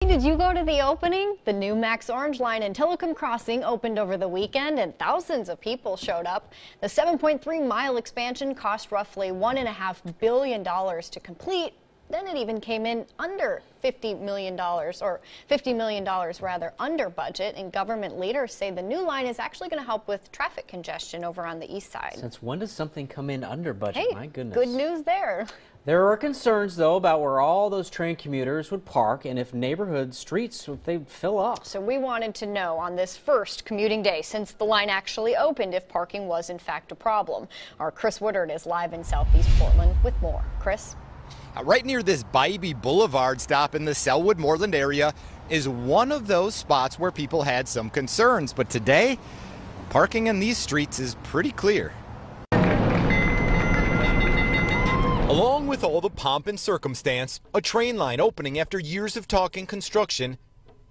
Did you go to the opening? The new Max Orange line in Tillicum Crossing opened over the weekend and thousands of people showed up. The 7.3-mile expansion cost roughly $1.5 billion to complete. Then it even came in under $50 million, or $50 million rather, under budget, and government leaders say the new line is actually going to help with traffic congestion over on the east side. Since when does something come in under budget? Hey, my goodness. good news there. There are concerns, though, about where all those train commuters would park and if neighborhood streets, if they'd fill up. So we wanted to know on this first commuting day, since the line actually opened, if parking was in fact a problem. Our Chris Woodard is live in Southeast Portland with more. Chris? Right near this Bybee Boulevard stop in the Selwood Moreland area is one of those spots where people had some concerns. But today, parking in these streets is pretty clear. Along with all the pomp and circumstance, a train line opening after years of talking construction,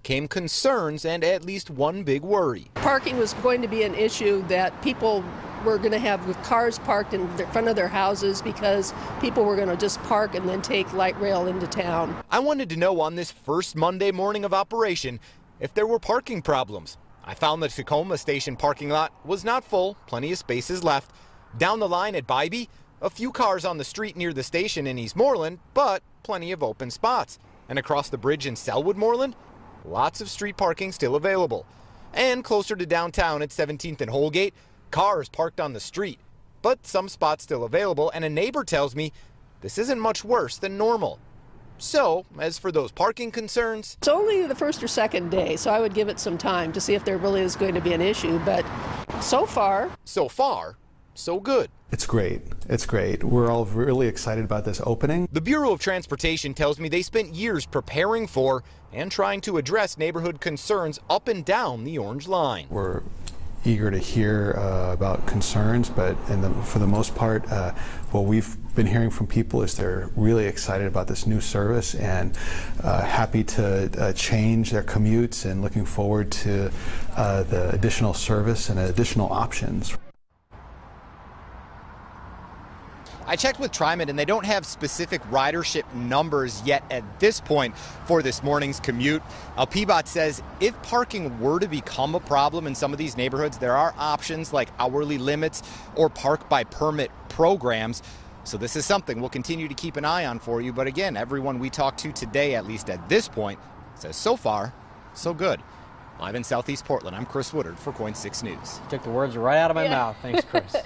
came concerns and at least one big worry. Parking was going to be an issue that people were going to have with cars parked in front of their houses because people were going to just park and then take light rail into town. I wanted to know on this first Monday morning of operation if there were parking problems. I found the Tacoma station parking lot was not full, plenty of spaces left. Down the line at Bybee, a few cars on the street near the station in East Moreland, but plenty of open spots. And across the bridge in Selwood Moreland, lots of street parking still available. And closer to downtown at 17th and Holgate, cars parked on the street, but some spots still available, and a neighbor tells me this isn't much worse than normal. So, as for those parking concerns, It's only the first or second day, so I would give it some time to see if there really is going to be an issue, but so far, so good. It's great. It's great. We're all really excited about this opening. The Bureau of Transportation tells me they spent years preparing for and trying to address neighborhood concerns up and down the Orange Line. We're eager to hear about concerns, but for the most part, what we've been hearing from people is they're really excited about this new service and happy to change their commutes and looking forward to the additional service and additional options. I checked with TriMet and they don't have specific ridership numbers yet at this point for this morning's commute. PBOT says if parking were to become a problem in some of these neighborhoods, there are options like hourly limits or park by permit programs. So this is something we'll continue to keep an eye on for you. But again, everyone we talked to today, at least at this point, says so far, so good. Live in Southeast Portland, I'm Chris Woodard for KOIN 6 News. Took the words right out of my mouth. Thanks, Chris.